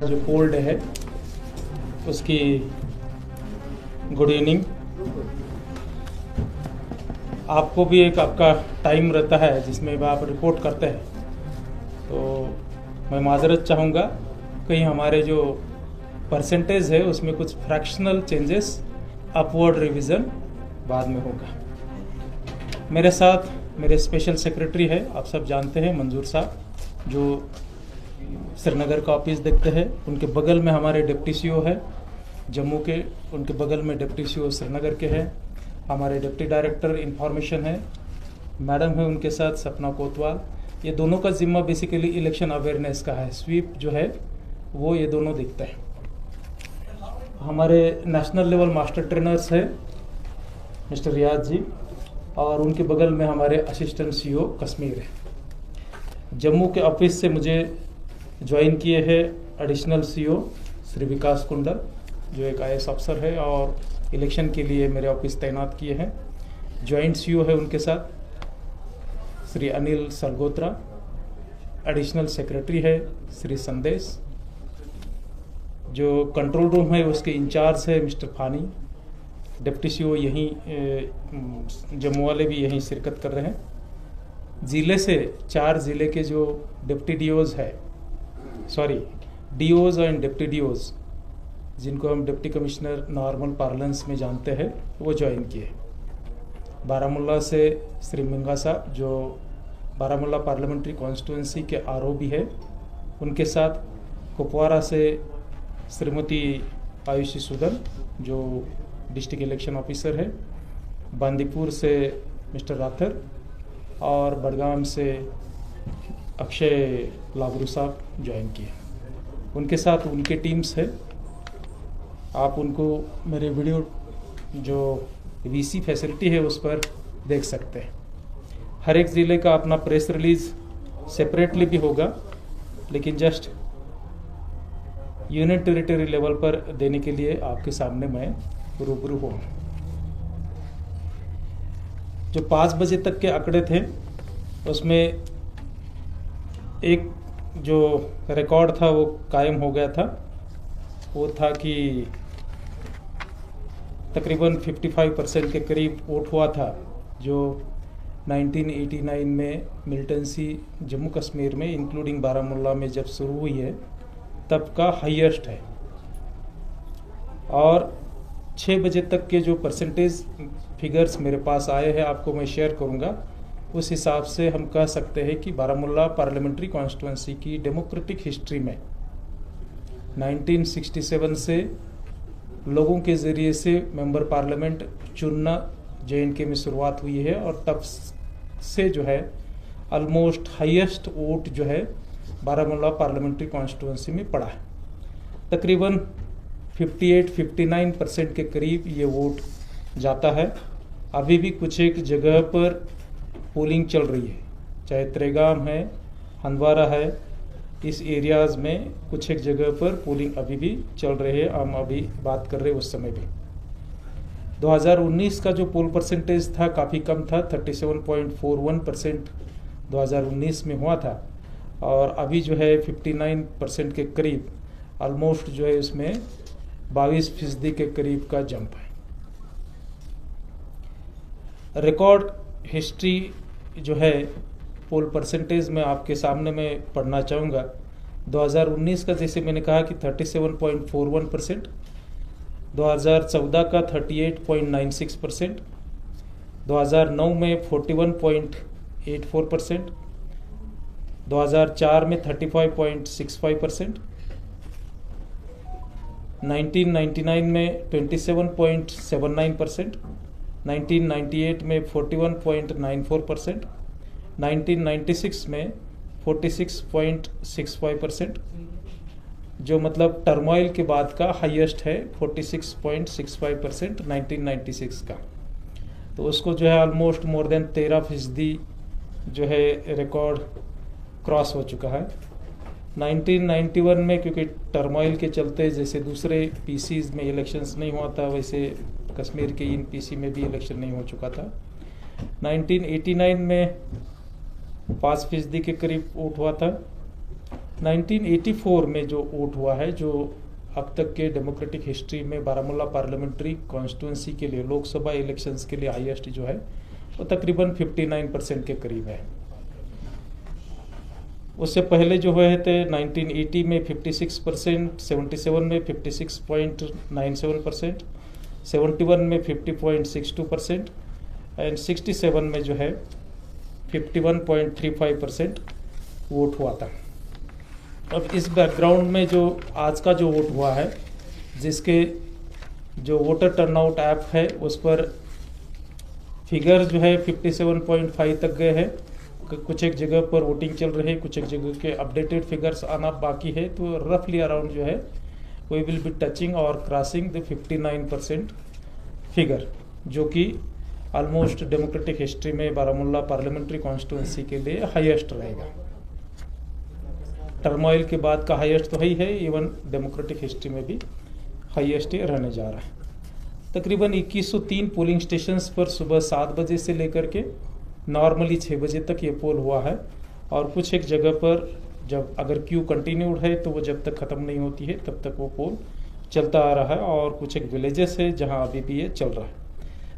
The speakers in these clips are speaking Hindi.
जो पोल डे है उसकी गुड इवनिंग। आपको भी एक आपका टाइम रहता है जिसमें आप रिपोर्ट करते हैं, तो मैं माजरत चाहूँगा कहीं हमारे जो परसेंटेज है उसमें कुछ फ्रैक्शनल चेंजेस अपवर्ड रिवीजन बाद में होगा। मेरे साथ मेरे स्पेशल सेक्रेटरी है, आप सब जानते हैं, मंजूर साहब, जो श्रीनगर का ऑफिस देखते हैं। उनके बगल में हमारे डिप्टी सीओ है जम्मू के, उनके बगल में डिप्टी सीओ श्रीनगर के हैं। हमारे डिप्टी डायरेक्टर इंफॉर्मेशन है, मैडम है उनके साथ सपना कोतवाल। ये दोनों का जिम्मा बेसिकली इलेक्शन अवेयरनेस का है। स्वीप जो है वो ये दोनों देखते हैं। हमारे नेशनल लेवल मास्टर ट्रेनर्स है मिस्टर रियाज जी, और उनके बगल में हमारे असिस्टेंट सीओ कश्मीर है। जम्मू के ऑफिस से मुझे ज्वाइन किए हैं एडिशनल सीओ श्री विकास कुंडल, जो एक IAS अफसर है और इलेक्शन के लिए मेरे ऑफिस तैनात किए हैं। ज्वाइंट सीओ है उनके साथ श्री अनिल सलगोत्रा। एडिशनल सेक्रेटरी है श्री संदेश। जो कंट्रोल रूम है उसके इंचार्ज है मिस्टर फानी। डिप्टी सीओ यहीं जम्मू वाले भी यहीं शिरकत कर रहे हैं। ज़िले से 4 ज़िले के जो डिप्टी डीओज है, डीओज एंड डिप्टी डीओज, जिनको हम डिप्टी कमिश्नर नॉर्मल पार्लेंस में जानते हैं, वो ज्वाइन किए। बारामूला से श्री मिंगा साहब, जो बारामूला पार्लियामेंट्री कॉन्स्टिट्यूंसी के RO भी है, उनके साथ कुपवारा से श्रीमती आयुषी सुदन, जो डिस्ट्रिक्ट इलेक्शन ऑफिसर है। बांदीपुर से मिस्टर राथर और बडगाम से अक्षय लाबरू साहब ज्वाइन किए। उनके साथ उनके टीम्स है। आप उनको मेरे वीडियो जो VC फैसिलिटी है उस पर देख सकते हैं। हर एक ज़िले का अपना प्रेस रिलीज सेपरेटली भी होगा, लेकिन जस्ट यूनियन टेरिटरी लेवल पर देने के लिए आपके सामने मैं रूबरू हूँ। जो 5 बजे तक के आंकड़े थे उसमें एक जो रिकॉर्ड था वो कायम हो गया था। वो था कि तकरीबन 55% के करीब वोट हुआ था, जो 1989 में मिलिटेंसी जम्मू कश्मीर में इंक्लूडिंग बारामूला में जब शुरू हुई है तब का हाईएस्ट है। और 6 बजे तक के जो परसेंटेज फिगर्स मेरे पास आए हैं आपको मैं शेयर करूंगा। उस हिसाब से हम कह सकते हैं कि बारामूला पार्लियामेंट्री कॉन्स्टिट्यूंसी की डेमोक्रेटिक हिस्ट्री में 1967 से लोगों के ज़रिए से मेंबर पार्लियामेंट चुनना JNK में शुरुआत हुई है, और तब से जो है ऑलमोस्ट हाईएस्ट वोट जो है बारामूला पार्लियामेंट्री कॉन्स्टिट्यूंसी में पड़ा है। तकरीबन 58-59% के करीब ये वोट जाता है। अभी भी कुछ एक जगह पर पोलिंग चल रही है, चाहे त्रेगाम है, हंदवारा है, इस एरियाज़ में कुछ एक जगह पर पोलिंग अभी भी चल रही है। हम अभी बात कर रहे हैं उस समय भी 2019 का जो पोल परसेंटेज था काफ़ी कम था, 37.41% 2019 में हुआ था, और अभी जो है 59% के करीब ऑलमोस्ट जो है इसमें 22% के करीब का जंप है। रिकॉर्ड हिस्ट्री जो है पोल परसेंटेज में आपके सामने मैं पढ़ना चाहूँगा। 2019 का जैसे मैंने कहा कि 37.41%, 2014 का 38.96%, 2009 में 41.84%, 2004 में 35.65%, 1999 में 27.79%, 1998 में 41.94%, 1996 में 46.65%, जो मतलब टर्मोइल के बाद का हाईएस्ट है 46.65% 1996 का। तो उसको जो है ऑलमोस्ट मोर देन 13% जो है रिकॉर्ड क्रॉस हो चुका है। 1991 में क्योंकि टर्मोइल के चलते जैसे दूसरे PCs में इलेक्शंस नहीं हुआ था, वैसे कश्मीर के इन PC में भी इलेक्शन नहीं हो चुका था। 1989 में 5% के करीब वोट हुआ था। 1984 में जो वोट हुआ है, जो अब तक के डेमोक्रेटिक हिस्ट्री में बारामूला पार्लियामेंट्री कॉन्स्टिट्यूंसी के लिए, लोकसभा इलेक्शंस के लिए हाईएस्ट जो है वो तकरीबन 59% के करीब है। उससे पहले जो हुए थे 1980 में 56%, 77 में 56.97%, 71 में 50.62% एंड 67 में जो है 51.35% वोट हुआ था। अब इस बैकग्राउंड में जो आज का जो वोट हुआ है, जिसके जो वोटर टर्नआउट ऐप है उस पर फिगर जो है 57.5 तक गए हैं। कुछ एक जगह पर वोटिंग चल रही है, कुछ एक जगह के अपडेटेड फिगर्स आना बाकी है, तो रफली अराउंड जो है वी विल बी टचिंग और क्रॉसिंग द 59% फिगर, जो कि ऑलमोस्ट डेमोक्रेटिक हिस्ट्री में बारामूला पार्लियामेंट्री कॉन्स्टिट्यूंसी के लिए हाईएस्ट रहेगा। टर्मोइल के बाद का हाईएस्ट तो ही है, इवन डेमोक्रेटिक हिस्ट्री में भी हाईएस्ट ही रहने जा रहा है। तकरीबन 2103 पोलिंग स्टेशंस पर सुबह 7 बजे से लेकर के नॉर्मली 6 बजे तक ये पोल हुआ है, और कुछ एक जगह पर जब अगर क्यू कंटिन्यूड है तो वो जब तक ख़त्म नहीं होती है तब तक वो पोल चलता आ रहा है, और कुछ एक विलेजेस है जहां अभी भी ये चल रहा है।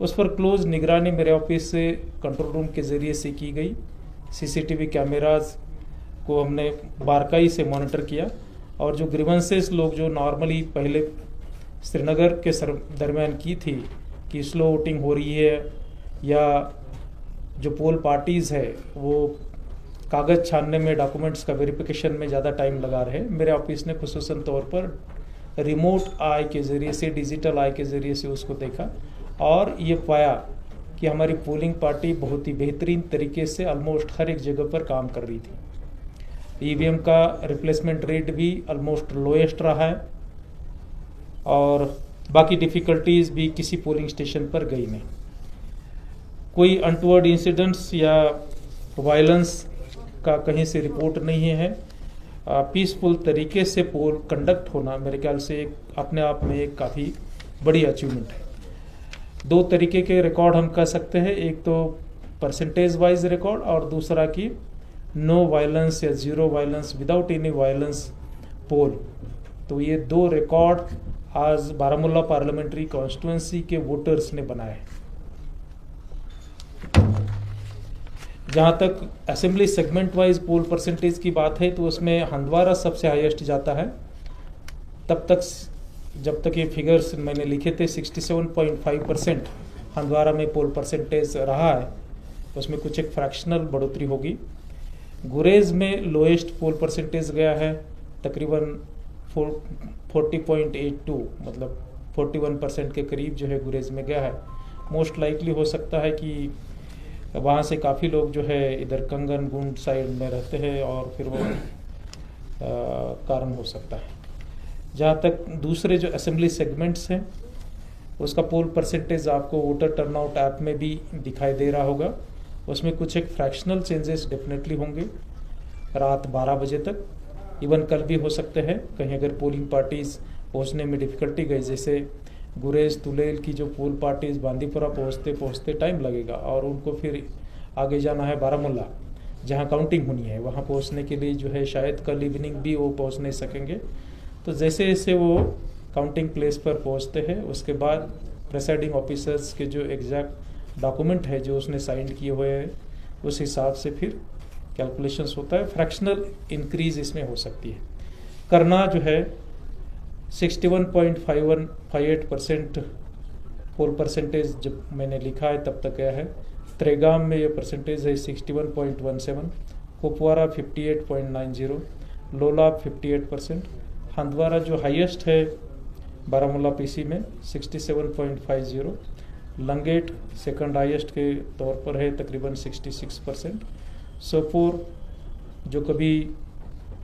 उस पर क्लोज निगरानी मेरे ऑफिस से कंट्रोल रूम के ज़रिए से की गई। सीसीटीवी कैमराज को हमने बारकाई से मॉनिटर किया, और जो ग्रीवेंसेस लोग जो नॉर्मली पहले श्रीनगर के दरमियान की थी कि स्लो वोटिंग हो रही है, या जो पोल पार्टीज़ है वो कागज़ छानने में, डॉक्यूमेंट्स का वेरिफिकेशन में ज़्यादा टाइम लगा रहे, मेरे ऑफिस ने खुसूसन तौर पर रिमोट आई के ज़रिए से, डिजिटल आई के ज़रिए से उसको देखा, और ये पाया कि हमारी पोलिंग पार्टी बहुत ही बेहतरीन तरीके से ऑलमोस्ट हर एक जगह पर काम कर रही थी। ईवीएम का रिप्लेसमेंट रेट भी ऑलमोस्ट लोएस्ट रहा है, और बाकी डिफ़िकल्टीज़ भी किसी पोलिंग स्टेशन पर गई नहीं। कोई अनटवर्ड इंसिडेंट्स या वायलेंस का कहीं से रिपोर्ट नहीं है। पीसफुल तरीके से पोल कंडक्ट होना मेरे ख्याल से एक अपने आप में एक काफ़ी बड़ी अचीवमेंट है। 2 तरीके के रिकॉर्ड हम कह सकते हैं, एक तो परसेंटेज वाइज रिकॉर्ड, और दूसरा कि नो वायलेंस या zero violence, without any violence poll. तो ये 2 रिकॉर्ड आज बारामूला पार्लियामेंट्री कॉन्स्टिट्यूंसी के वोटर्स ने बनाए। जहाँ तक assembly segment wise poll percentage की बात है, तो उसमें हंदवारा सबसे हाईएस्ट जाता है। तब तक जब तक ये फिगर्स मैंने लिखे थे 67.5% हंदवारा में पोल परसेंटेज रहा है, उसमें कुछ एक फ्रैक्शनल बढ़ोतरी होगी। गुरेज में लोएस्ट पोल परसेंटेज गया है, तकरीबन 40.82, मतलब 41% के करीब जो है गुरेज में गया है। मोस्ट लाइकली हो सकता है कि वहाँ से काफ़ी लोग जो है इधर कंगन गुंड साइड में रहते हैं, और फिर वो कारण हो सकता है। जहाँ तक दूसरे जो असेंबली सेगमेंट्स हैं उसका पोल परसेंटेज आपको वोटर टर्नआउट ऐप में भी दिखाई दे रहा होगा। उसमें कुछ एक फ्रैक्शनल चेंजेस डेफिनेटली होंगे रात 12 बजे तक, इवन कल भी हो सकते हैं। कहीं अगर पोलिंग पार्टीज़ पहुँचने में डिफ़िकल्टी गई, जैसे गुरेज तुलेल की जो पोल पार्टीज बांदीपुरा पहुँचते टाइम लगेगा, और उनको फिर आगे जाना है बारामूला जहाँ काउंटिंग होनी है, वहाँ पहुँचने के लिए जो है शायद कल इवनिंग भी वो पहुँच नहीं सकेंगे। तो जैसे जैसे वो काउंटिंग प्लेस पर पहुँचते हैं, उसके बाद प्रेसाइडिंग ऑफिसर्स के जो एग्जैक्ट डॉक्यूमेंट है जो उसने साइन किए हुए हैं, उस हिसाब से फिर कैलकुलेशंस होता है। फ्रैक्शनल इंक्रीज इसमें हो सकती है। करना जो है 61.58% पोल परसेंटेज जब मैंने लिखा है तब तक गया है। त्रेगाम में ये परसेंटेज है 61.17, कुपवारा 58.90, लोला 58%, हंदवारा जो हाईएस्ट है बारामूला पीसी में 67.50, लंगेट सेकंड हाईएस्ट के तौर पर है तकरीबन 66%, सोपोर जो कभी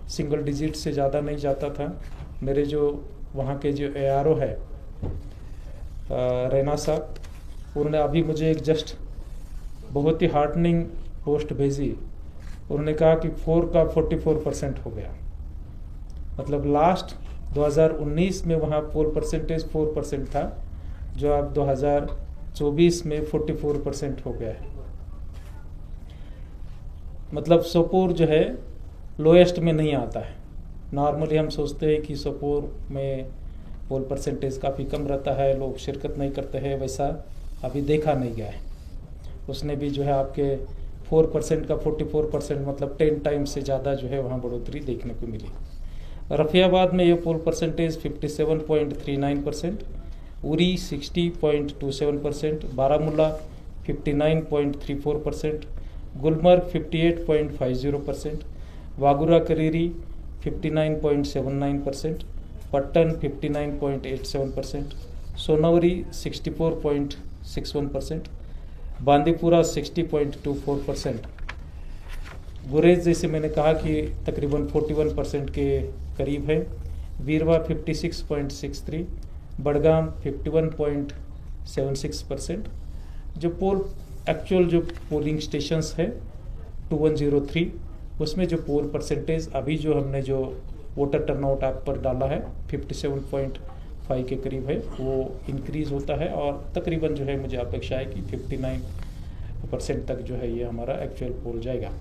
सिंगल डिजिट से ज़्यादा नहीं जाता था, मेरे जो वहाँ के जो ARO है रैना साहब, उन्होंने अभी मुझे एक जस्ट बहुत ही हार्टनिंग पोस्ट भेजी। उन्होंने कहा कि 4 का 44% हो गया। मतलब लास्ट 2019 में वहाँ पोल परसेंटेज 4% था, जो अब 2024 में 44% हो गया है। मतलब सोपोर जो है लोएस्ट में नहीं आता है। नॉर्मली हम सोचते हैं कि सोपोर में पोल परसेंटेज काफ़ी कम रहता है, लोग शिरकत नहीं करते हैं, वैसा अभी देखा नहीं गया है। उसने भी जो है आपके 4% का 44% मतलब 10 टाइम्स से ज़्यादा जो है वहाँ बढ़ोतरी देखने को मिली। रफियाबाद में ये पोल परसेंटेज 57.39%, उरी 60.27%, बारामूला 59.34%, गुलमर्ग 58.50%, वागुरा करीरी 59.79%, पट्टन 59.87%, सोनवरी 64.61%, बांदीपुरा 60.24%। गुरेज जैसे मैंने कहा कि तकरीबन 41% के करीब है, वीरवा 56.63, बड़गाम 51.76%। जो एक्चुअल जो पोलिंग स्टेशंस है 2103, उसमें जो पोल परसेंटेज अभी जो हमने जो वोटर टर्नआउट ऐप पर डाला है 57.5 के करीब है, वो इंक्रीज़ होता है और तकरीबन जो है मुझे अपेक्षा है कि 59% तक जो है ये हमारा एक्चुअल पोल जाएगा।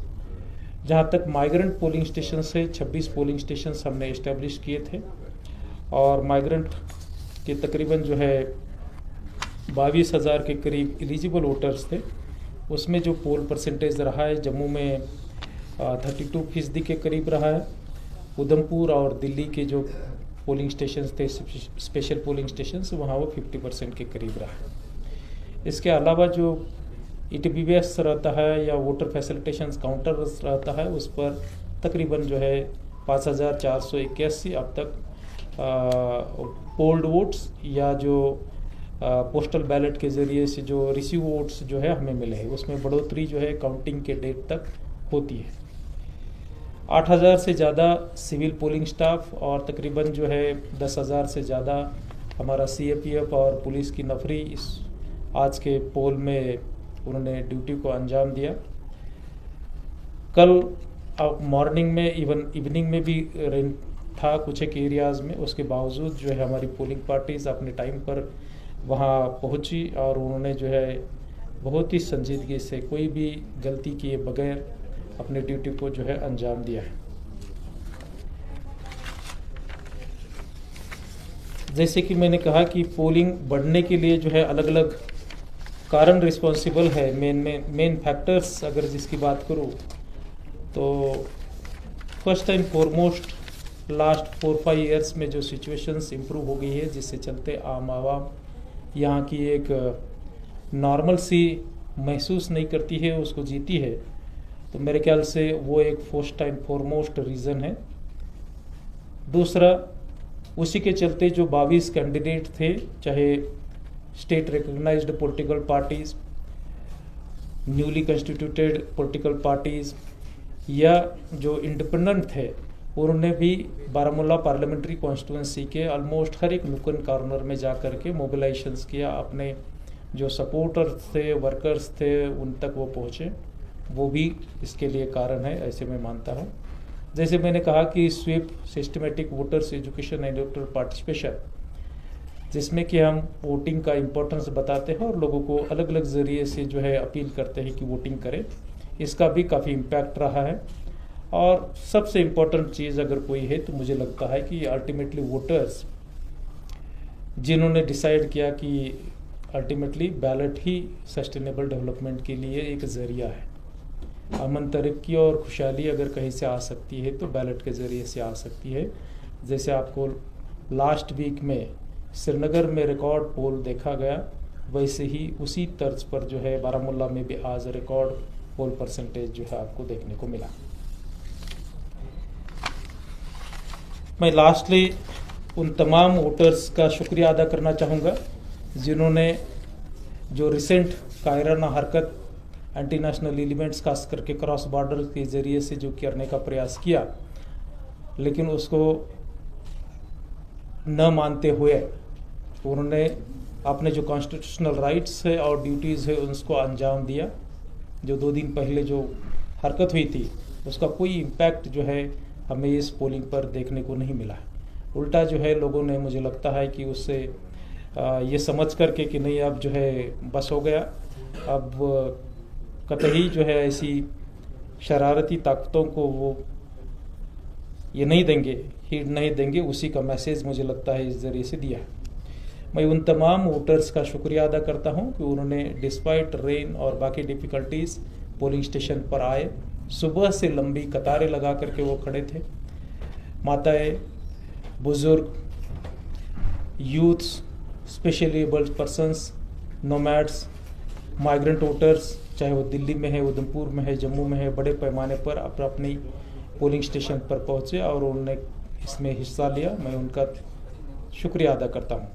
जहाँ तक माइग्रेंट पोलिंग स्टेशन है, 26 पोलिंग स्टेशन हमने इस्टेब्लिश किए थे और माइग्रेंट के तकरीबन जो है 22,000 के करीब एलिजिबल वोटर्स थे। उसमें जो पोल परसेंटेज रहा है, जम्मू में 32% के करीब रहा है, उधमपुर और दिल्ली के जो पोलिंग स्टेशन थे, स्पेशल पोलिंग स्टेशन, वहाँ वो 50% के करीब रहा है। इसके अलावा जो ETBS रहता है या वोटर फैसिलिटेशन काउंटर रहता है, उस पर तकरीबन जो है 5,481 अब तक पोल्ड वोट्स या जो पोस्टल बैलेट के ज़रिए से जो रिसीव वोट्स जो है हमें मिले हैं, उसमें बढ़ोतरी जो है काउंटिंग के डेट तक होती है। 8,000 से ज़्यादा सिविल पोलिंग स्टाफ और तकरीबन जो है 10,000 से ज़्यादा हमारा CAPF और पुलिस की नफरी इस आज के पोल में उन्होंने ड्यूटी को अंजाम दिया। कल मॉर्निंग में इवनिंग में भी रेन था कुछ एक एरियाज़ में, उसके बावजूद जो है हमारी पोलिंग पार्टीज़ अपने टाइम पर वहाँ पहुँची और उन्होंने जो है बहुत ही संजीदगी से कोई भी गलती किए बगैर अपने ड्यूटी को जो है अंजाम दिया है। जैसे कि मैंने कहा कि पोलिंग बढ़ने के लिए जो है अलग अलग कारण रिस्पॉन्सिबल है। मेन फैक्टर्स अगर जिसकी बात करूँ तो first and foremost last 4-5 years में जो सिचुएशंस इम्प्रूव हो गई है, जिससे चलते आम आवाम यहाँ की एक नॉर्मल सी महसूस नहीं करती है, उसको जीती है, तो मेरे ख्याल से वो एक फर्स्ट एंड फॉरमोस्ट रीज़न है। दूसरा, उसी के चलते जो 22 कैंडिडेट थे, चाहे state recognized political parties, newly constituted political parties या जो इंडिपेंडेंट थे, उन्होंने भी बारामूला पार्लियामेंट्री कॉन्स्टिट्यूंसी के ऑलमोस्ट हर एक नुक्कड़ कॉर्नर में जा कर के मोबिलाइजेशंस किया। अपने जो सपोर्टर्स थे, वर्कर्स थे, उन तक वो पहुँचे, वो भी इसके लिए कारण है, ऐसे मैं मानता हूँ। जैसे मैंने कहा कि SVEEP systematic voters education and electoral participation, जिसमें कि हम वोटिंग का इम्पोर्टेंस बताते हैं और लोगों को अलग अलग ज़रिए से जो है अपील करते हैं कि वोटिंग करें, इसका भी काफ़ी इम्पैक्ट रहा है। और सबसे इम्पोर्टेंट चीज़ अगर कोई है तो मुझे लगता है कि अल्टीमेटली वोटर्स जिन्होंने डिसाइड किया कि अल्टीमेटली बैलेट ही सस्टेनेबल डेवलपमेंट के लिए एक ज़रिया है। अमन, तरक्की और खुशहाली अगर कहीं से आ सकती है तो बैलेट के ज़रिए से आ सकती है। जैसे आपको लास्ट वीक में श्रीनगर में रिकॉर्ड पोल देखा गया, वैसे ही उसी तर्ज पर जो है बारामूला में भी आज रिकॉर्ड पोल परसेंटेज जो है आपको देखने को मिला। मैं लास्टली उन तमाम वोटर्स का शुक्रिया अदा करना चाहूँगा जिन्होंने जो रिसेंट कायराना हरकत एंटी नेशनल एलिमेंट्स खास करके क्रॉस बॉर्डर के ज़रिए से जो करने का प्रयास किया, लेकिन उसको न मानते हुए उन्होंने अपने जो कॉन्स्टिट्यूशनल राइट्स है और ड्यूटीज़ है उसको अंजाम दिया। जो 2 दिन पहले जो हरकत हुई थी उसका कोई इम्पैक्ट जो है हमें इस पोलिंग पर देखने को नहीं मिला। उल्टा जो है लोगों ने, मुझे लगता है कि उससे ये समझ करके कि नहीं अब जो है बस हो गया, अब कतई जो है ऐसी शरारती ताकतों को वो ये नहीं देंगे हीड नहीं देंगे, उसी का मैसेज मुझे लगता है इस ज़रिए से दिया है। मैं उन तमाम वोटर्स का शुक्रिया अदा करता हूं कि उन्होंने डिस्पाइट रेन और बाकी डिफ़िकल्टीज़ पोलिंग स्टेशन पर आए। सुबह से लंबी कतारें लगा करके वो खड़े थे। माताएं, बुज़ुर्ग, youths, specially abled persons, nomads, migrant voters, चाहे वो दिल्ली में है, उधमपुर में है, जम्मू में है, बड़े पैमाने पर अपनी पोलिंग स्टेशन पर पहुंचे और उन्होंने इसमें हिस्सा लिया। मैं उनका शुक्रिया अदा करता हूं।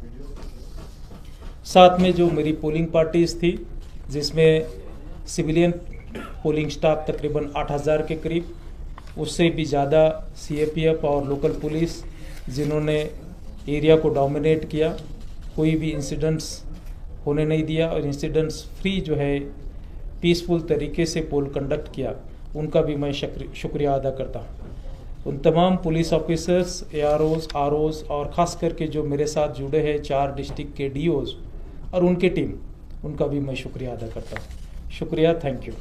साथ में जो मेरी पोलिंग पार्टीज़ थी, जिसमें सिविलियन पोलिंग स्टाफ तकरीबन 8000 के करीब, उससे भी ज़्यादा CAPF और लोकल पुलिस, जिन्होंने एरिया को डोमिनेट किया, कोई भी इंसिडेंट्स होने नहीं दिया और इंसिडेंट्स फ्री जो है पीसफुल तरीके से पोल कंडक्ट किया, उनका भी मैं शुक्रिया अदा करता हूँ। उन तमाम पुलिस ऑफिसर्स, AROs, ROs और ख़ास करके जो मेरे साथ जुड़े हैं 4 डिस्ट्रिक्ट के DOs और उनकी टीम, उनका भी मैं शुक्रिया अदा करता हूँ। शुक्रिया, थैंक यू।